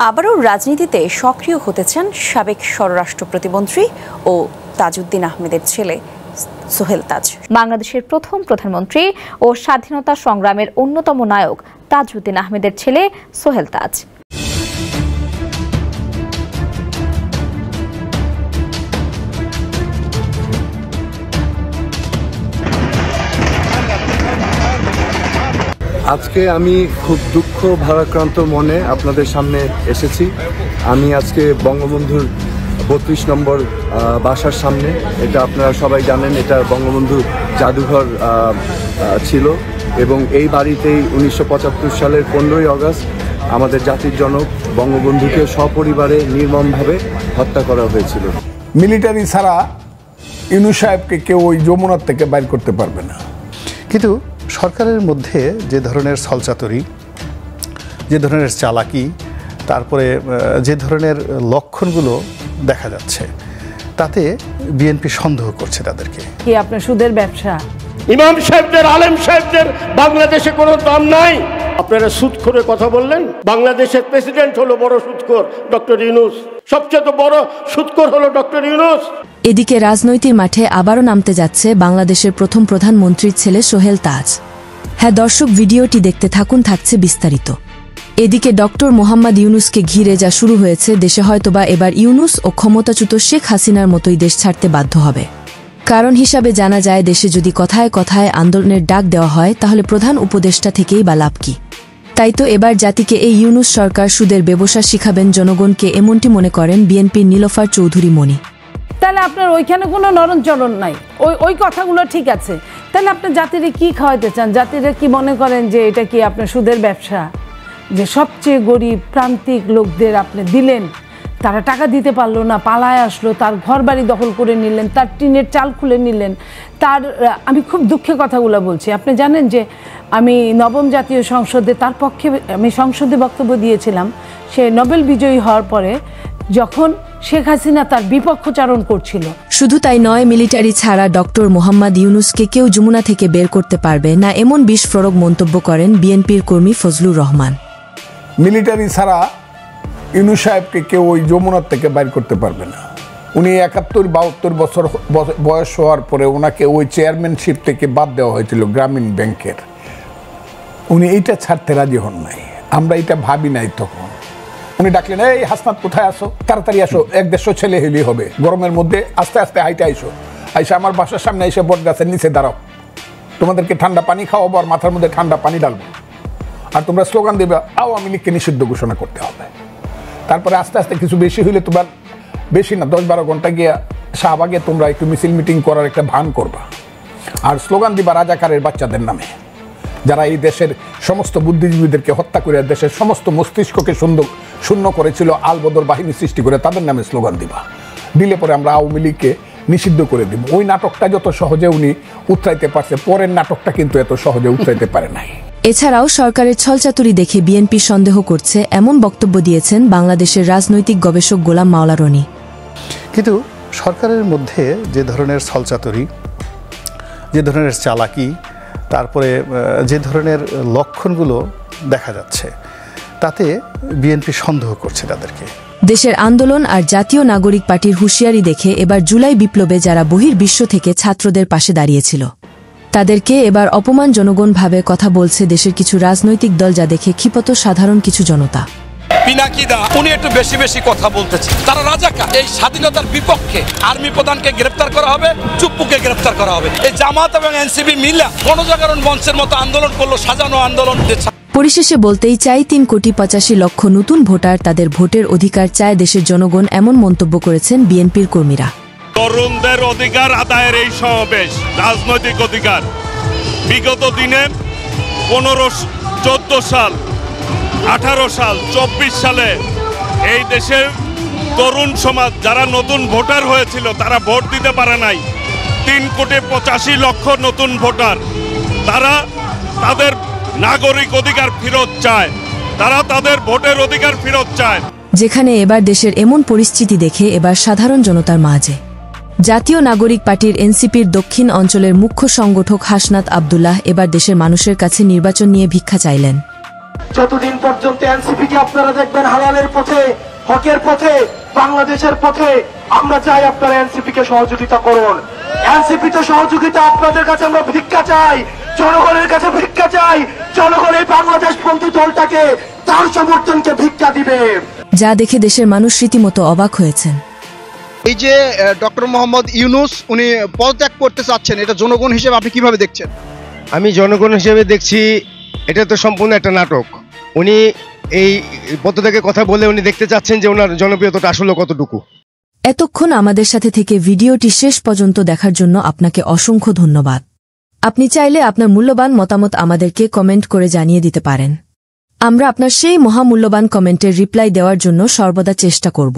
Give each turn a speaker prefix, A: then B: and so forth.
A: আবারও রাজনীতিতে সক্রিয় হতে চান সাবেক স্বরাষ্ট্র প্রতিমন্ত্রী ও তাজউদ্দিন আহমেদের ছেলে সোহেল তাজ। বাংলাদেশের প্রথম প্রধানমন্ত্রী ও স্বাধীনতা সংগ্রামের অন্যতম নায়ক তাজউদ্দিন আহমেদের ছেলে সোহেল তাজ।
B: আজকে আমি খুব দুঃখ ভারাক্রান্ত মনে আপনাদের সামনে এসেছি। আমি আজকে বঙ্গবন্ধুর ৩২ নম্বর বাসার সামনে, এটা আপনারা সবাই জানেন, এটা বঙ্গবন্ধুর জাদুঘর ছিল এবং এই বাড়িতেই ১৯৭৫ সালের ১৫ই আগস্ট আমাদের জাতির জনক বঙ্গবন্ধুকে সপরিবারে নির্মমভাবে হত্যা করা হয়েছিল।
C: মিলিটারি ছাড়া ইউনূস সাহেবকে কেউ ওই যমুনার থেকে বাইর করতে পারবে না।
D: কিন্তু সরকারের মধ্যে যে ধরনের ছলচাতুরি, যে ধরনের চালাকি, তারপরে যে ধরনের লক্ষণগুলো দেখা যাচ্ছে, তাতে বিএনপি সন্দেহ করছে তাদেরকে।
E: কি আপনার সুদের ব্যবসা?
F: ইমাম সাহেবদের, আলেম সাহেবদের বাংলাদেশে কোনো দাম নাই। আপনারা সুদখোরের কথা বললেন। বাংলাদেশের প্রেসিডেন্ট হলো বড় সুদখোর ডক্টর ইউনূস, সবচেয়ে বড় সুদখোর হলো ডক্টর ইউনূস।
G: এদিকে রাজনৈতিক মাঠে আবারও নামতে যাচ্ছে বাংলাদেশের প্রথম প্রধানমন্ত্রীর ছেলে সোহেল তাজ। হ্যাঁ দর্শক, ভিডিওটি দেখতে থাকুন, থাকছে বিস্তারিত। এদিকে ডক্টর মোহাম্মদ ইউনূসকে ঘিরে যা শুরু হয়েছে, দেশে হয়তোবা এবার ইউনূস ও ক্ষমতাচ্যুত শেখ হাসিনার মতোই দেশ ছাড়তে বাধ্য হবে। কারণ হিসাবে জানা যায়, দেশে যদি কথায় কথায় আন্দোলনের ডাক দেওয়া হয়, তাহলে প্রধান উপদেষ্টা থেকেই বা লাভ কি? তাই তো এবার জাতিকে এই ইউনূস সরকার সুদের ব্যবসা শিখাবেন জনগণকে, এমনটি মনে করেন বিএনপির নীলোফার চৌধুরী মনি।
E: তাহলে আপনার ওইখানে কোনো নরমচরণ নাই, ওই কথাগুলো ঠিক আছে। তাহলে আপনার জাতিরে কি খাওয়াইতে চান? জাতিরে কি মনে করেন যে এটা কি আপনার সুদের ব্যবসা? যে সবচেয়ে গরিব প্রান্তিক লোকদের আপনি দিলেন, তারা টাকা দিতে পারলো না, পালায় আসলো, তার ঘর বাড়ি দখল করে নিলেন, তার টিনের চাল খুলে নিলেন। আমি খুব দুঃখের কথাগুলো বলছি। আপনি জানেন যে আমি নবম জাতীয় সংসদে তার পক্ষে আমি সংসদে বক্তব্য দিয়েছিলাম। সে নোবেল বিজয়ী হওয়ার পরে যখন শেখ হাসিনা তার বিপক্ষচারণ করছিল।
G: শুধু তাই নয়, মিলিটারি ছাড়া ডক্টর মোহাম্মদ ইউনূসকে কেউ যমুনা থেকে বের করতে পারবে না, এমন বিস্ফোরক মন্তব্য করেন বিএনপির কর্মী ফজলুর রহমান।
C: মিলিটারি ছাড়া ইউনূস সাহেবকে কেউ ওই যমুনার থেকে বাইর করতে পারবে না। উনি ৭১-৭২ বছর বয়স হওয়ার পরে ওনাকে ওই চেয়ারম্যানশিপ থেকে বাদ দেওয়া হয়েছিল গ্রামীণ ব্যাংকের। উনি এইটা ছাড়তে রাজি হন নাই, আমরা এটা ভাবি নাই তখন। উনি ডাকলেন, এই হাসনাত কোথায় আসো, তাড়াতাড়ি আসো, ১-১৫০ ছেলে হেলি হবে, গরমের মধ্যে আস্তে আস্তে হাইটে আইসা আমার বাসার সামনে এসে বট গাছের নিচে দাঁড়াও, তোমাদেরকে ঠান্ডা পানি খাওয়াবো আর মাথার মধ্যে ঠান্ডা পানি ডালবো, আর তোমরা স্লোগান দেবে আওয়ামী লীগকে নিষিদ্ধ ঘোষণা করতে হবে। তারপরে আস্তে আস্তে কিছু বেশি হইলে তোমার বেশি না ১০-১২ ঘন্টা গিয়ে শাহবাগে তোমরা একটু মিছিল মিটিং করার একটা ভান করবা আর স্লোগান দিবা রাজাকারের বাচ্চাদের নামে, যারা এই দেশের সমস্ত বুদ্ধিজীবীদেরকে হত্যা করে দেশের সমস্ত মস্তিষ্ককে শূন্য করেছিল, আলবদর বাহিনী সৃষ্টি করে তাদের নামে স্লোগান দিবা। দিলে পরে আমরা আওয়ামী লীগকে নিষিদ্ধ করে দিব। ওই নাটকটা যত সহজে উনি উতরাইতে পারছে, পরের নাটকটা কিন্তু এত সহজে উতরাইতে পারে নাই।
G: এছাড়াও সরকারের ছলচাতুরি দেখে বিএনপি সন্দেহ করছে, এমন বক্তব্য দিয়েছেন বাংলাদেশের রাজনৈতিক গবেষক গোলাম মাওলা রনি।
D: কিন্তু সরকারের মধ্যে যে ধরনের ছলচাতুরি, যে ধরনের চালাকি, তারপরে যে ধরনের লক্ষণগুলো দেখা যাচ্ছে, তাতে বিএনপি সন্দেহ করছে তাদেরকে।
G: দেশের আন্দোলন আর জাতীয় নাগরিক পার্টির হুঁশিয়ারি দেখে এবার জুলাই বিপ্লবে যারা বহির্বিশ্ব থেকে ছাত্রদের পাশে দাঁড়িয়েছিল, তাদেরকে এবার অপমান জনগণভাবে কথা বলছে দেশের কিছু রাজনৈতিক দল, যা দেখে ক্ষিপ্ত সাধারণ কিছু জনতা।
H: পিনাকিদা উনি একটু বেশি বেশি কথা বলতেছে, তারা রাজাকার। এই স্বাধীনতার বিপক্ষে আর্মি প্রধানকে গ্রেফতার করা হবে, চুপ্পুকে গ্রেফতার করা হবে। এই জামাত এবং এনসিপি মিলা গণজাগরণ মঞ্চের মতো আন্দোলন করলো, সাজানো আন্দোলন।
G: পরিশেষে বলতেই চাই, ৩,৮৫,০০,০০০ নতুন ভোটার, তাদের ভোটের অধিকার চায় দেশের জনগণ, এমন মন্তব্য করেছেন বিএনপির কর্মীরা।
I: তরুণদের অধিকার আদায়ের এই সমাবেশ রাজনৈতিক অধিকার। বিগত দিনে ১৫, ১৪ সাল, ১৮ সাল, ২৪ সালে এই দেশের তরুণ সমাজ যারা নতুন ভোটার হয়েছিল, তারা ভোট দিতে পারে নাই। ৩,৮৫,০০,০০০ নতুন ভোটার, তারা তাদের নাগরিক অধিকার ফেরত চায়, তারা তাদের ভোটের অধিকার ফেরত চায়।
G: যেখানে এবার দেশের এমন পরিস্থিতি দেখে এবার সাধারণ জনতার মাঝে জাতীয় নাগরিক পার্টির এনসিপির দক্ষিণ অঞ্চলের মুখ্য সংগঠক হাসনাত আবদুল্লাহ এবার দেশের মানুষের কাছে নির্বাচন নিয়ে ভিক্ষা চাইলেন।
J: যতদিন পর্যন্ত এনসিপিকে আপনারা দেখবেন হালালের পথে, হকের পথে, বাংলাদেশের পথে, আমরা চাই আপনারা এনসিপি কে সহযোগিতা করুন। এনসিপি তো সহযোগিতা আপনাদের কাছে আমরা ভিক্ষা চাই, জনগণের কাছে ভিক্ষা চাই। জনগণ এই বাংলাদেশপন্থী দলটাকে তার সমর্থনকে ভিক্ষা দিবে।
G: যা দেখে দেশের মানুষ রীতিমতো অবাক হয়েছেন।
K: এই যে ডক্টর মোহাম্মদ ইউনূস উনি পদত্যাগ করতে চাচ্ছেন, এটা জনগণ হিসেবে আপনি কিভাবে দেখছেন?
L: আমি জনগণ হিসেবে দেখছি এটা তো সম্পূর্ণ একটা নাটক। উনি এই পদত্যাগের কথা বলে উনি দেখতে চাচ্ছেন যে ওনার জনপ্রিয়তাটা আসলে কতটুকু।
G: এতক্ষণ আমাদের সাথে থেকে ভিডিওটি শেষ পর্যন্ত দেখার জন্য আপনাকে অসংখ্য ধন্যবাদ। আপনি চাইলে আপনার মূল্যবান মতামত আমাদেরকে কমেন্ট করে জানিয়ে দিতে পারেন। আমরা আপনার সেই মহামূল্যবান কমেন্টের রিপ্লাই দেওয়ার জন্য সর্বদা চেষ্টা করব।